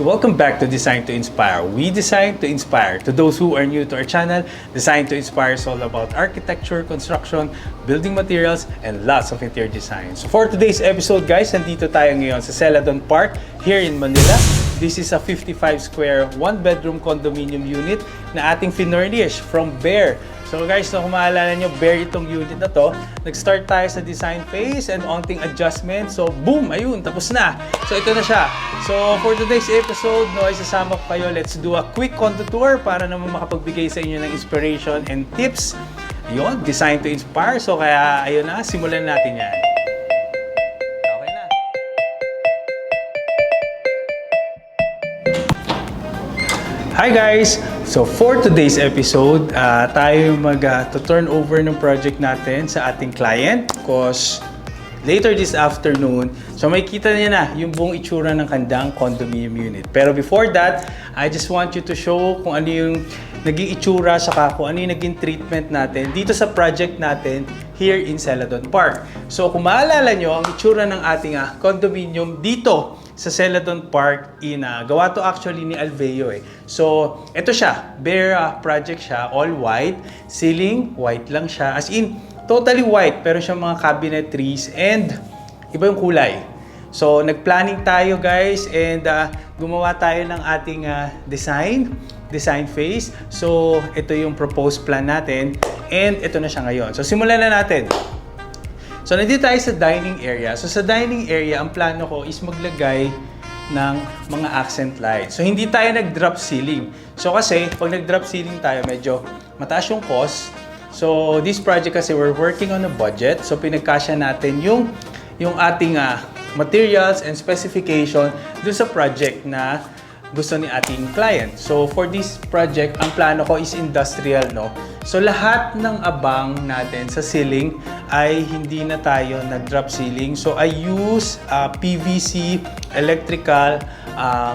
welcome back to Design to Inspire. We design to inspire. To those who are new to our channel, Design to Inspire is all about architecture, construction, building materials, and lots of interior design. So for today's episode guys, nandito tayo ngayon sa Celadon Park here in Manila. This is a 55 square, 1-bedroom condominium unit na ating furnish from Bare. So guys, kung maalala nyo, Bare itong unit na to. Nag-start tayo sa design phase and onting adjustment. So boom, ayun, tapos na. So ito na siya. So for today's episode, ay sasama ko kayo. Let's do a quick condo tour para naman makapagbigay sa inyo ng inspiration and tips. Ayun, Design to Inspire. So kaya ayun na, simulan natin yan. Hi guys! So for today's episode, tayo mag-turn over ng project natin sa ating client because later this afternoon, so may kita niya na yung buong itsura ng kandang condominium unit. Pero before that, I just want you to show kung ano yung naging itsura saka kung ano yung naging treatment natin dito sa project natin here in Celadon Park. So kung maalala nyo, ang itsura ng ating condominium dito sa Celadon Park gawa to actually ni Alveo eh. So, ito siya, bare project siya, all white, ceiling, white lang siya, as in, totally white, pero siya mga cabinetries and iba yung kulay. So, nagplanning tayo guys and gumawa tayo ng ating design phase. So, ito yung proposed plan natin and ito na siya ngayon. So, simulan na natin. So, nandito tayo sa dining area. So, sa dining area, ang plano ko is maglagay ng mga accent lights. So, hindi tayo nag-drop ceiling. So, kasi, pag nag-drop ceiling tayo, medyo mataas yung cost. So, this project kasi, we're working on a budget. So, pinagkasya natin yung ating materials and specification dun sa project na gusto ni ating client. So, for this project, ang plano ko is industrial, no? So, lahat ng abang natin sa ceiling ay hindi na tayo nag-drop ceiling. So, I use PVC electrical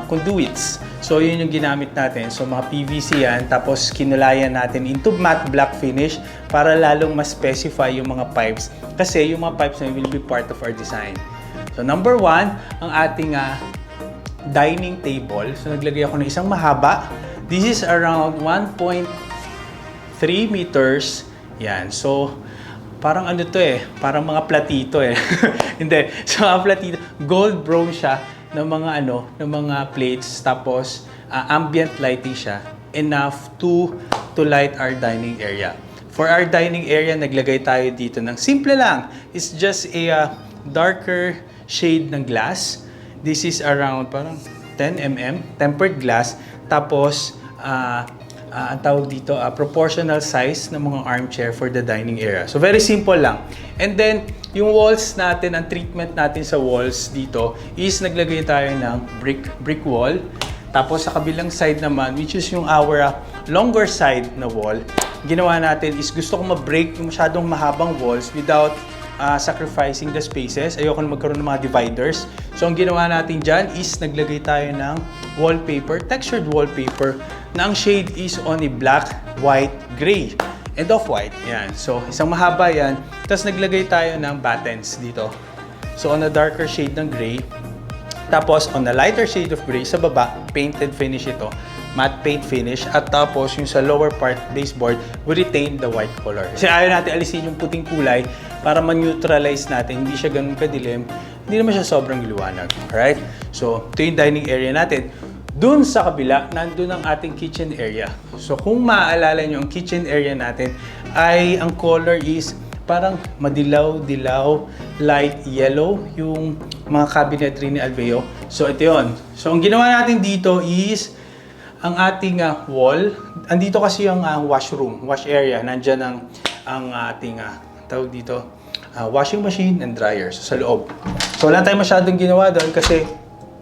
conduits. So, yun yung ginamit natin. So, mga PVC yan. Tapos, kinulayan natin into matte black finish para lalong mas specify yung mga pipes. Kasi, yung mga pipes na will be part of our design. So, number one, ang ating dining table. So, naglagay ako ng isang mahaba. This is around 1.3 meters. Yan. So, parang ano to eh. Parang mga platito eh. Hindi. So, mga platito. Gold brown siya ng mga plates. Tapos, ambient lighting siya. Enough to light our dining area. For our dining area, naglagay tayo dito ng simple lang. It's just a darker shade ng glass. This is around parang 10 mm, tempered glass. Tapos, ang tawag dito, proportional size ng mga armchair for the dining area. So, very simple lang. And then, yung walls natin, ang treatment natin sa walls dito is naglagay tayo ng brick wall. Tapos, sa kabilang side naman, which is yung our longer side na wall, ginawa natin is gusto ko ma-break yung masyadong mahabang walls without sacrificing the spaces. Ayoko na magkaroon ng mga dividers. So, ang ginawa natin dyan is naglagay tayo ng wallpaper, textured wallpaper, na ang shade is only black, white, gray, and off-white. Yan. So, isang mahaba yan. Tapos, naglagay tayo ng battens dito. So, on a darker shade ng gray. Tapos, on a lighter shade of gray, sa baba, painted finish ito. Matte paint finish. At tapos, yung sa lower part, baseboard, we retain the white color. Kasi ayaw natin alisin yung puting kulay para ma-neutralize natin. Hindi siya ganun kadilim. Hindi naman siya sobrang liwanag. Alright? So, ito yung dining area natin. Doon sa kabila, nandun ang ating kitchen area. So, kung maaalala nyo, ang kitchen area natin ay ang color is parang madilaw-dilaw, light yellow, yung mga cabinetry ni Alveo. So, ito yun. So, ang ginawa natin dito is ang ating wall. Andito kasi yung washroom, wash area. Nandyan ang ating tawag dito, washing machine and dryer. So, sa loob. So, wala tayong masyadong ginawa doon kasi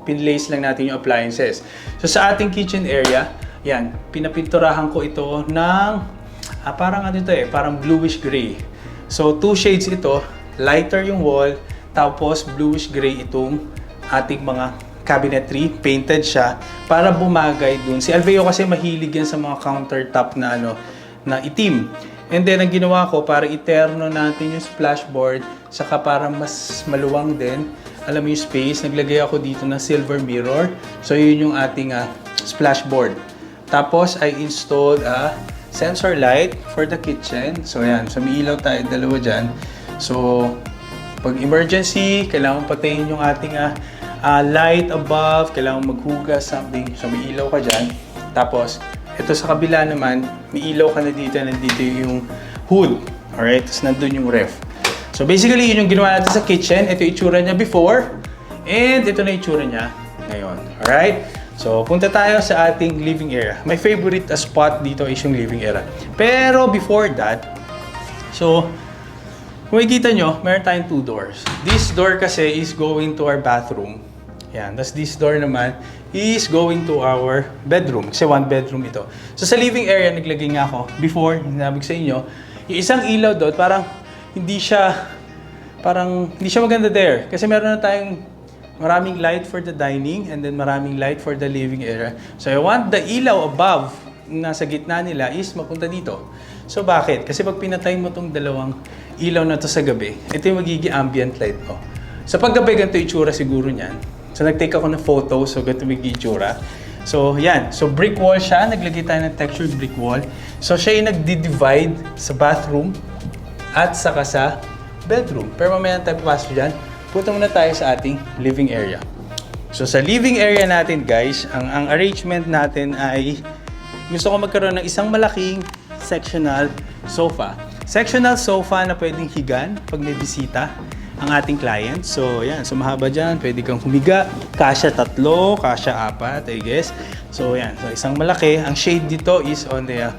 pinlace lang natin yung appliances. So, sa ating kitchen area, yan, pinapinturahan ko ito ng parang ano ito eh, parang bluish gray. So, two shades ito, lighter yung wall, tapos bluish gray itong ating mga cabinetry, painted siya para bumagay dun. Si Alveo kasi mahilig yan sa mga countertop na na itim. And then, ang ginawa ko, para iterno natin yung splashboard, saka para mas maluwang din, alam mo yung space, naglagay ako dito ng silver mirror. So, yun yung ating splashboard. Tapos, I installed a sensor light for the kitchen. So, yan. So, may ilaw tayo, dalawa dyan. So, pag emergency, kailangan patayin yung ating light above, kailangan maghugas, something. So, may ilaw ka dyan. Tapos, ito sa kabila naman, may ilaw ka na dito, nandito yung hood. Alright? Tapos, nandun yung ref. So basically, yun yung ginawa natin sa kitchen. Ito yung itsura niya before. And ito na yung itsura niya ngayon. Alright? So, punta tayo sa ating living area. My favorite spot dito is yung living area. Pero before that, so, kung makikita nyo, meron tayong 2 doors. This door kasi is going to our bathroom. Yan. Tapos this door naman is going to our bedroom. Kasi 1 bedroom ito. So sa living area, naglagay nga ako. Before, sinabi ko sa inyo, yung isang ilaw doon, parang hindi siya maganda there. Kasi meron na tayong maraming light for the dining and then maraming light for the living area. So I want the ilaw above, nasa gitna nila, is mapunta dito. So bakit? Kasi pag pinatay mo tong dalawang ilaw na to sa gabi, ito yung magiging ambient light ko. Sa paggabi, ganito yung itsura siguro niyan. So nag-take ako ng photo, so ganito yung itsura. So yan. So brick wall siya. Naglagay tayo ng textured brick wall. So siya yung nagdi-divide sa bathroom at saka sa bedroom. Pero mamaya tayo papasok dyan. Punta muna tayo sa ating living area. So sa living area natin guys, ang arrangement natin ay gusto ko magkaroon ng isang malaking sectional sofa. Sectional sofa na pwedeng higan pag may bisita ang ating client. So yan, so mahaba dyan, pwede kang humiga. Kasya 3, kasya 4, I guess. So yan, so isang malaki. Ang shade dito is on the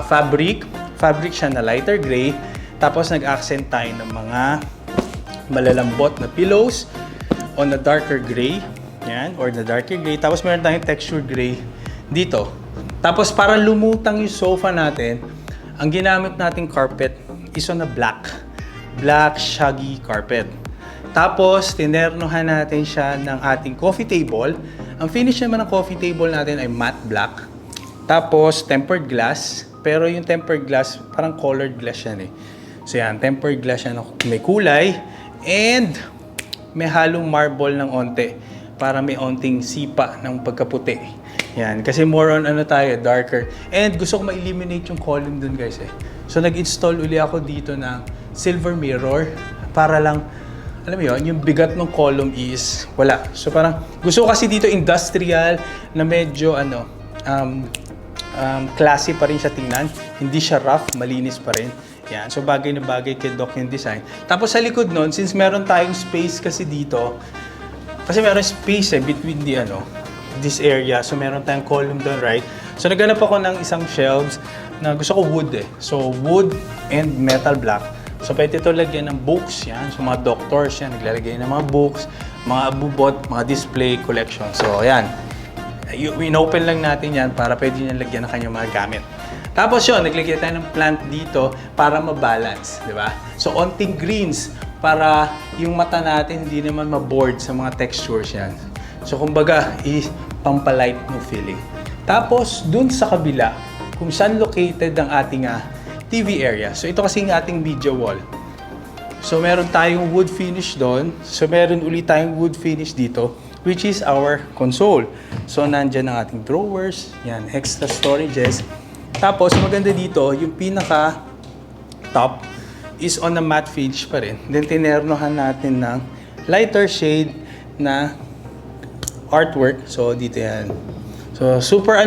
fabric. Fabric siya na lighter gray. Tapos nag-accent tayo ng mga malalambot na pillows on the darker gray. Yan, or the darker gray. Tapos meron tayong texture gray dito. Tapos para lumutang yung sofa natin, ang ginamit nating carpet is on a black shaggy carpet. Tapos tinernohan natin siya ng ating coffee table. Ang finish naman ng coffee table natin ay matte black. Tapos tempered glass. Pero yung tempered glass, parang colored glass yan eh. So yan, tempered glass yan, may kulay. And may halong marble ng onte para may onting sipa ng pagkaputi. Yan, kasi more on tayo, darker. And gusto ko ma-eliminate yung column dun guys eh. So nag-install uli ako dito ng silver mirror para lang, alam mo yun, yung bigat ng column is wala. So parang gusto ko kasi dito industrial na medyo classy pa rin siya tingnan. Hindi siya rough, malinis pa rin. Yan. So bagay na bagay kay Doc yung design. Tapos sa likod nun, since meron tayong space kasi dito, kasi meron space between this area. So meron tayong column doon, right? So naghanap ako ng isang shelves na gusto ko wood eh. So wood and metal block. So pwede ito lagyan ng books, yan. So mga doctors yan, naglalagay ng mga books, mga abubot, mga display collection. So yan. In-open lang natin yan para pwede nyo lagyan ng kanyang mga gamit. Tapos yun, naglagay tayo ng plant dito para ma-balance, di ba? So onting greens para yung mata natin hindi naman ma-bored sa mga textures yan. So kumbaga, pampalight ng feeling. Tapos dun sa kabila, kung saan located ang ating TV area. So ito kasi yung ating media wall. So meron tayong wood finish doon. So meron ulit tayong wood finish dito, which is our console. So nandyan ang ating drawers, yan, extra storages. Tapos maganda dito, yung pinaka top is on a matte finish pa rin. Then tinernohan natin ng lighter shade na artwork. So dito yan. So super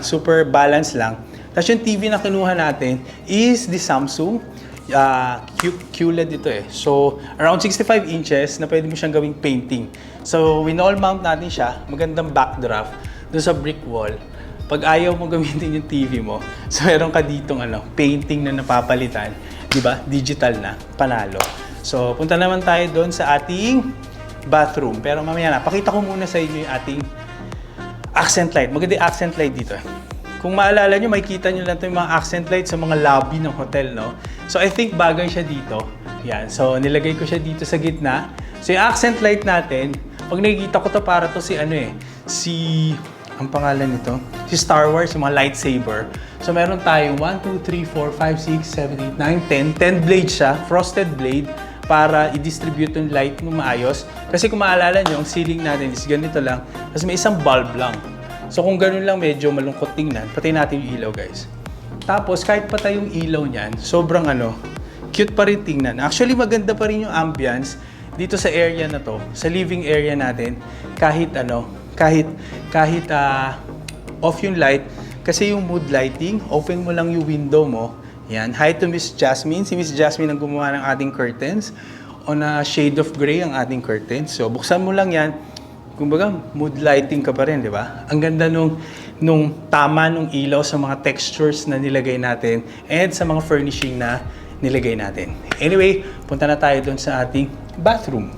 super balance lang. Tapos yung TV na kinuha natin is the Samsung QLED ito eh. So around 65 inches na pwede mo siyang gawing painting. So wall mount natin siya, magandang backdraft doon sa brick wall. Pag ayaw mo gamitin yung TV mo, so meron ka ditong painting na napapalitan, di ba? Digital na, panalo. So punta naman tayo doon sa ating bathroom. Pero mamaya na, pakita ko muna sa inyo yung ating accent light. Maganda yung accent light dito. Kung maalala nyo, makikita nyo lang ito yung mga accent light sa mga lobby ng hotel, no? So I think bagay siya dito. Yan. So nilagay ko siya dito sa gitna. So yung accent light natin, pag nakikita ko to para to ang pangalan nito, si Star Wars, yung mga lightsaber. So meron tayong 1, 2, 3, 4, 5, 6, 7, 8, 9, 10. 10 blade siya, frosted blade, para i-distribute yung light ng maayos. Kasi kung maalala nyo, ang ceiling natin is ganito lang, tapos may isang bulb lang. So kung ganun lang, medyo malungkot tingnan, patay natin yung ilaw, guys. Tapos kahit patay yung ilaw niyan, sobrang cute pa rin tingnan. Actually, maganda pa rin yung ambience dito sa area na to, sa living area natin, kahit off yung light, kasi yung mood lighting, open mo lang yung window mo. Yan. Hi to Miss Jasmine. Si Miss Jasmine ang gumawa ng ating curtains. On a shade of gray ang ating curtains. So, buksan mo lang yan. Kumbaga, mood lighting ka pa rin, di ba? Ang ganda nung tama nung ilaw sa mga textures na nilagay natin and sa mga furnishing na nilagay natin. Anyway, punta na tayo dun sa ating bathroom.